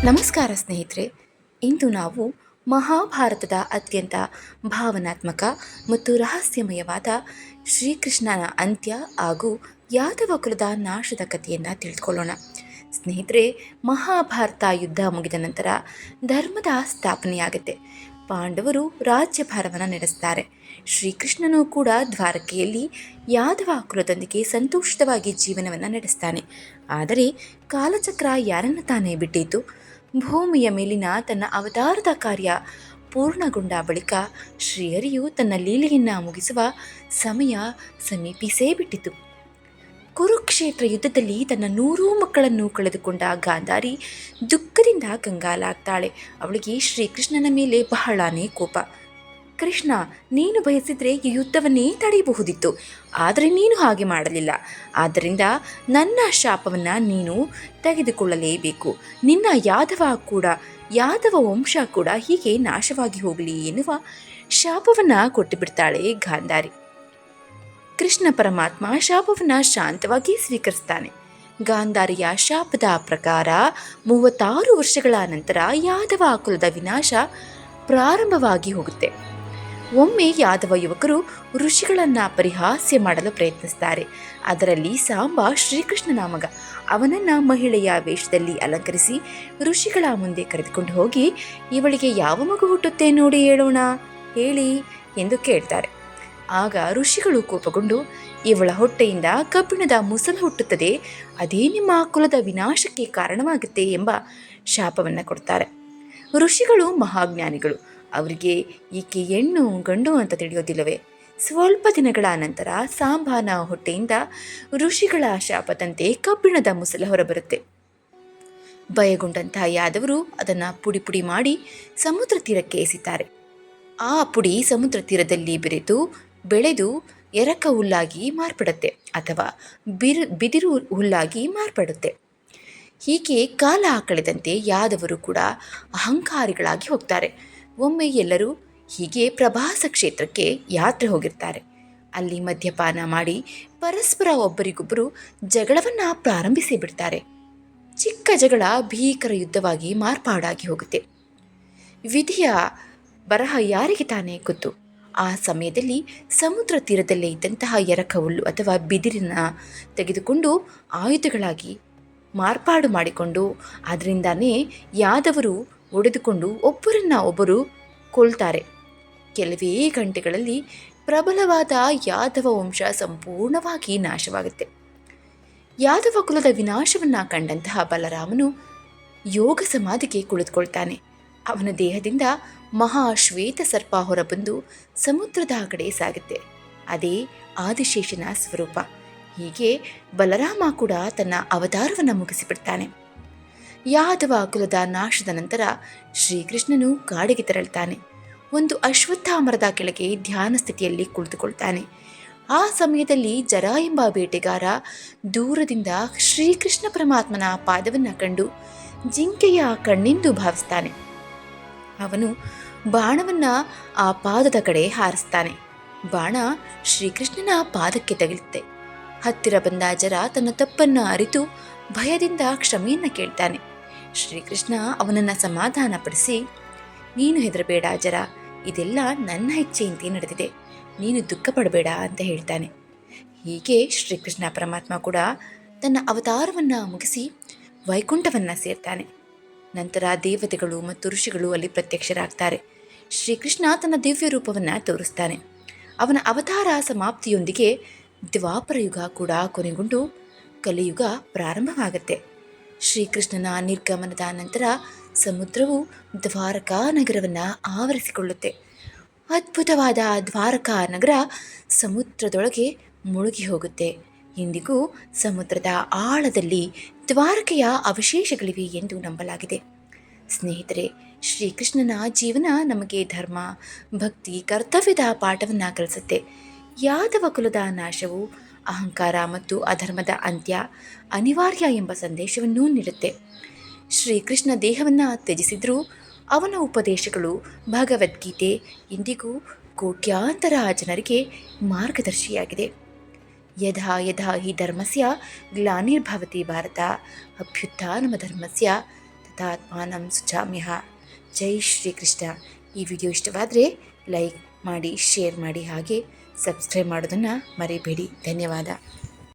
ನಮಸ್ಕಾರ ಸ್ನೇಹಿತರೆ. ಇಂದು ನಾವು ಮಹಾಭಾರತದ ಅತ್ಯಂತ ಭಾವನಾತ್ಮಕ ಮತ್ತು ರಹಸ್ಯಮಯವಾದ ಶ್ರೀಕೃಷ್ಣನ ಅಂತ್ಯ ಹಾಗೂ ಯಾದವ ಕುಲದ ನಾಶದ ಕಥೆಯನ್ನು ತಿಳಿದುಕೊಳ್ಳೋಣ. ಸ್ನೇಹಿತರೆ, ಮಹಾಭಾರತ ಯುದ್ಧ ಮುಗಿದ ನಂತರ ಧರ್ಮದ ಸ್ಥಾಪನೆಯಾಗುತ್ತೆ. ಪಾಂಡವರು ರಾಜ್ಯಭಾರವನ್ನು ನಡೆಸ್ತಾರೆ. ಶ್ರೀಕೃಷ್ಣನು ಕೂಡ ದ್ವಾರಕೆಯಲ್ಲಿ ಯಾದವ ಕುಲದೊಂದಿಗೆ ಸಂತೋಷಿತವಾಗಿ ಜೀವನವನ್ನು ನಡೆಸ್ತಾನೆ. ಆದರೆ ಕಾಲಚಕ್ರ ಯಾರನ್ನು ತಾನೇ ಬಿಟ್ಟಿತು. ಭೂಮಿಯ ಮೇಲಿನ ತನ್ನ ಅವತಾರದ ಕಾರ್ಯ ಪೂರ್ಣಗೊಂಡ ಬಳಿಕ ಶ್ರೀಹರಿಯು ತನ್ನ ಲೀಲೆಯನ್ನು ಮುಗಿಸುವ ಸಮಯ ಸಮೀಪಿಸೇ ಬಿಟ್ಟಿತು. ಕುರುಕ್ಷೇತ್ರ ಯುದ್ಧದಲ್ಲಿ ತನ್ನ 100 ಮಕ್ಕಳನ್ನು ಕಳೆದುಕೊಂಡ ಗಾಂಧಾರಿ ದುಃಖದಿಂದ ಕಂಗಾಲಾಗ್ತಾಳೆ. ಅವಳಿಗೆ ಶ್ರೀಕೃಷ್ಣನ ಮೇಲೆ ಬಹಳನೇ ಕೋಪ. ಕೃಷ್ಣ, ನೀನು ಬಯಸಿದ್ರೆ ಈ ಯುದ್ಧವನ್ನೇ ತಡೆಯಬಹುದಿತ್ತು, ಆದರೆ ನೀನು ಹಾಗೆ ಮಾಡಲಿಲ್ಲ. ಆದ್ದರಿಂದ ನನ್ನ ಶಾಪವನ್ನು ನೀನು ತೆಗೆದುಕೊಳ್ಳಲೇಬೇಕು. ನಿನ್ನ ಯಾದವ ವಂಶ ಕೂಡ ಹೀಗೆ ನಾಶವಾಗಿ ಹೋಗಲಿ ಎನ್ನುವ ಶಾಪವನ್ನು ಕೊಟ್ಟು ಬಿಡ್ತಾಳೆ ಗಾಂಧಾರಿ. ಕೃಷ್ಣ ಪರಮಾತ್ಮ ಶಾಪವನ್ನು ಶಾಂತವಾಗಿ ಸ್ವೀಕರಿಸ್ತಾನೆ. ಗಾಂಧಾರಿಯ ಶಾಪದ ಪ್ರಕಾರ 36 ವರ್ಷಗಳ ನಂತರ ಯಾದವ ಕುಲದ ವಿನಾಶ ಪ್ರಾರಂಭವಾಗಿ ಹೋಗುತ್ತೆ. ಒಮ್ಮೆ ಯಾದವ ಯುವಕರು ಋಷಿಗಳನ್ನು ಪರಿಹಾಸ್ಯ ಮಾಡಲು ಪ್ರಯತ್ನಿಸ್ತಾರೆ. ಅದರಲ್ಲಿ ಸಾಂಬ ಶ್ರೀಕೃಷ್ಣನ ಮಗ. ಅವನನ್ನು ಮಹಿಳೆಯ ವೇಷದಲ್ಲಿ ಅಲಂಕರಿಸಿ ಋಷಿಗಳ ಮುಂದೆ ಕರೆದುಕೊಂಡು ಹೋಗಿ, ಇವಳಿಗೆ ಯಾವ ಮಗು ಹುಟ್ಟುತ್ತೆ ನೋಡಿ ಹೇಳೋಣ, ಹೇಳಿ ಎಂದು ಕೇಳ್ತಾರೆ. ಆಗ ಋಷಿಗಳು ಕೋಪಗೊಂಡು, ಇವಳ ಹೊಟ್ಟೆಯಿಂದ ಕಬ್ಬಿಣದ ಮುಸಲ ಹುಟ್ಟುತ್ತದೆ, ಅದೇ ನಿಮ್ಮ ಕುಲದ ವಿನಾಶಕ್ಕೆ ಕಾರಣವಾಗುತ್ತೆ ಎಂಬ ಶಾಪವನ್ನು ಕೊಡ್ತಾರೆ. ಋಷಿಗಳು ಮಹಾಜ್ಞಾನಿಗಳು. ಅವರಿಗೆ ಈಕೆ ಹೆಣ್ಣು ಗಂಡು ಅಂತ ತಿಳಿಯೋದಿಲ್ಲವೇ? ಸ್ವಲ್ಪ ದಿನಗಳ ನಂತರ ಸಾಂಬಾನ ಹೊಟ್ಟೆಯಿಂದ ಋಷಿಗಳ ಶಾಪದಂತೆ ಕಬ್ಬಿಣದ ಮುಸಲ ಹೊರಬರುತ್ತೆ. ಭಯಗೊಂಡಂತಹ ಯಾದವರು ಅದನ್ನು ಪುಡಿ ಪುಡಿ ಮಾಡಿ ಸಮುದ್ರ ತೀರಕ್ಕೆ ಎಸಿತಾರೆ. ಆ ಪುಡಿ ಸಮುದ್ರ ತೀರದಲ್ಲಿ ಬೆಳೆದು ಎರಕ ಹುಲ್ಲಾಗಿ ಮಾರ್ಪಡುತ್ತೆ ಅಥವಾ ಬಿದಿರು ಹುಲ್ಲಾಗಿ ಮಾರ್ಪಡುತ್ತೆ. ಹೀಗೆ ಕಾಲ ಕಳೆದಂತೆ ಯಾದವರು ಕೂಡ ಅಹಂಕಾರಿಗಳಾಗಿ ಹೋಗ್ತಾರೆ. ಒಮ್ಮೆ ಎಲ್ಲರೂ ಹೀಗೆ ಪ್ರಭಾಸ ಕ್ಷೇತ್ರಕ್ಕೆ ಯಾತ್ರೆ ಹೋಗಿರ್ತಾರೆ. ಅಲ್ಲಿ ಮದ್ಯಪಾನ ಮಾಡಿ ಪರಸ್ಪರ ಒಬ್ಬರಿಗೊಬ್ಬರು ಜಗಳವನ್ನು ಪ್ರಾರಂಭಿಸಿ ಬಿಡ್ತಾರೆ. ಚಿಕ್ಕ ಜಗಳ ಭೀಕರ ಯುದ್ಧವಾಗಿ ಮಾರ್ಪಾಡಾಗಿ ಹೋಗುತ್ತೆ. ವಿಧಿಯ ಬರಹ ಯಾರಿಗೆ ತಾನೇ ಗೊತ್ತು? ಆ ಸಮಯದಲ್ಲಿ ಸಮುದ್ರ ತೀರದಲ್ಲೇ ಇದ್ದಂತಹ ಎರಕ ಹುಲ್ಲು ಅಥವಾ ಬಿದಿರನ್ನ ತೆಗೆದುಕೊಂಡು ಆಯುಧಗಳಾಗಿ ಮಾರ್ಪಾಡು ಮಾಡಿಕೊಂಡು ಅದರಿಂದಾನೇ ಯಾದವರು ಒಡೆದುಕೊಂಡು ಒಬ್ಬರು ಕೊಲ್ತಾರೆ. ಕೆಲವೇ ಗಂಟೆಗಳಲ್ಲಿ ಪ್ರಬಲವಾದ ಯಾದವ ವಂಶ ಸಂಪೂರ್ಣವಾಗಿ ನಾಶವಾಗುತ್ತೆ. ಯಾದವ ಕುಲದ ವಿನಾಶವನ್ನು ಕಂಡಂತಹ ಬಲರಾಮನು ಯೋಗ ಸಮಾಧಿಗೆ ಕುಳಿತುಕೊಳ್ತಾನೆ. ಅವನ ದೇಹದಿಂದ ಮಹಾಶ್ವೇತ ಸರ್ಪ ಹೊರಬಂದು ಸಮುದ್ರದ ಕಡೆ ಸಾಗುತ್ತೆ. ಅದೇ ಆದಿಶೇಷನ ಸ್ವರೂಪ. ಹೀಗೆ ಬಲರಾಮ ಕೂಡ ತನ್ನ ಅವತಾರವನ್ನು ಮುಗಿಸಿಬಿಡ್ತಾನೆ. ಯಾದವ ಕುಲದ ನಾಶದ ನಂತರ ಶ್ರೀಕೃಷ್ಣನು ಕಾಡಿಗೆ ತೆರಳುತ್ತಾನೆ. ಒಂದು ಅಶ್ವತ್ಥಾಮರದ ಕೆಳಗೆ ಧ್ಯಾನ ಸ್ಥಿತಿಯಲ್ಲಿ ಕುಳಿತುಕೊಳ್ತಾನೆ. ಆ ಸಮಯದಲ್ಲಿ ಜರ ಎಂಬ ಬೇಟೆಗಾರ ದೂರದಿಂದ ಶ್ರೀಕೃಷ್ಣ ಪರಮಾತ್ಮನ ಪಾದವನ್ನು ಕಂಡು ಜಿಂಕೆಯ ಕಣ್ಣೆಂದು ಭಾವಿಸ್ತಾನೆ. ಅವನು ಬಾಣವನ್ನು ಆ ಪಾದದ ಕಡೆ ಹಾರಿಸ್ತಾನೆ. ಬಾಣ ಶ್ರೀಕೃಷ್ಣನ ಪಾದಕ್ಕೆ ತಗುಲುತ್ತೆ. ಹತ್ತಿರ ಬಂದ ಜರ ತನ್ನ ತಪ್ಪನ್ನು ಅರಿತು ಭಯದಿಂದ ಕ್ಷಮೆಯನ್ನು ಕೇಳ್ತಾನೆ. ಶ್ರೀಕೃಷ್ಣ ಅವನನ್ನು ಸಮಾಧಾನಪಡಿಸಿ, ನೀನು ಹೆದರಬೇಡ ಜರ, ಇದೆಲ್ಲ ನನ್ನ ಇಚ್ಛೆಯಂತೆ ನಡೆದಿದೆ, ನೀನು ದುಃಖ ಪಡಬೇಡ ಅಂತ ಹೇಳ್ತಾನೆ. ಹೀಗೆ ಶ್ರೀಕೃಷ್ಣ ಪರಮಾತ್ಮ ಕೂಡ ತನ್ನ ಅವತಾರವನ್ನು ಮುಗಿಸಿ ವೈಕುಂಠವನ್ನು ಸೇರ್ತಾನೆ. ನಂತರ ದೇವತೆಗಳು ಮತ್ತು ಋಷಿಗಳು ಅಲ್ಲಿ ಪ್ರತ್ಯಕ್ಷರಾಗ್ತಾರೆ. ಶ್ರೀಕೃಷ್ಣ ತನ್ನ ದಿವ್ಯ ರೂಪವನ್ನು ತೋರಿಸ್ತಾನೆ. ಅವನ ಅವತಾರ ಸಮಾಪ್ತಿಯೊಂದಿಗೆ ದ್ವಾಪರ ಯುಗ ಕೂಡ ಕೊನೆಗೊಂಡು ಕಲಿಯುಗ ಪ್ರಾರಂಭವಾಗುತ್ತೆ. ಶ್ರೀಕೃಷ್ಣನ ನಿರ್ಗಮನದ ನಂತರ ಸಮುದ್ರವು ದ್ವಾರಕಾ ನಗರವನ್ನು ಆವರಿಸಿಕೊಳ್ಳುತ್ತೆ. ಅದ್ಭುತವಾದ ದ್ವಾರಕಾ ನಗರ ಸಮುದ್ರದೊಳಗೆ ಮುಳುಗಿ ಹೋಗುತ್ತೆ. ಇಂದಿಗೂ ಸಮುದ್ರದ ಆಳದಲ್ಲಿ ದ್ವಾರಕೆಯ ಅವಶೇಷಗಳಿವೆ ಎಂದು ನಂಬಲಾಗಿದೆ. ಸ್ನೇಹಿತರೆ, ಶ್ರೀಕೃಷ್ಣನ ಜೀವನ ನಮಗೆ ಧರ್ಮ, ಭಕ್ತಿ, ಕರ್ತವ್ಯದ ಪಾಠವನ್ನು ಕಲಿಸುತ್ತೆ. ಯಾದವ ಕುಲದ ನಾಶವು ಅಹಂಕಾರ ಮತ್ತು ಅಧರ್ಮದ ಅಂತ್ಯ ಅನಿವಾರ್ಯ ಎಂಬ ಸಂದೇಶವನ್ನು ನೀಡುತ್ತೆ. ಶ್ರೀಕೃಷ್ಣ ದೇಹವನ್ನು ತ್ಯಜಿಸಿದರೂ ಅವನ ಉಪದೇಶಗಳು, ಭಗವದ್ಗೀತೆ ಇಂದಿಗೂ ಕೋಟ್ಯಾಂತರ ಜನರಿಗೆ ಮಾರ್ಗದರ್ಶಿಯಾಗಿದೆ. ಯದಾ ಯದಾ ಹಿ ಧರ್ಮಸ್ಯ ಗ್ಲಾನಿರ್ಭವತಿ ಭಾರತ ಅಭ್ಯುತ್ಥಾನಮಧರ್ಮಸ್ಯ ತಥಾತ್ಮಾನಂ ಸುಚಾಮ್ಯಹ. ಜೈ ಶ್ರೀಕೃಷ್ಣ. ಈ ವಿಡಿಯೋ ಇಷ್ಟವಾದರೆ ಲೈಕ್ ಮಾಡಿ, ಶೇರ್ ಮಾಡಿ, ಹಾಗೆ ಸಬ್ಸ್ಕ್ರೈಬ್ ಮಾಡೋದನ್ನು ಮರಿಬೇಡಿ. ಧನ್ಯವಾದ.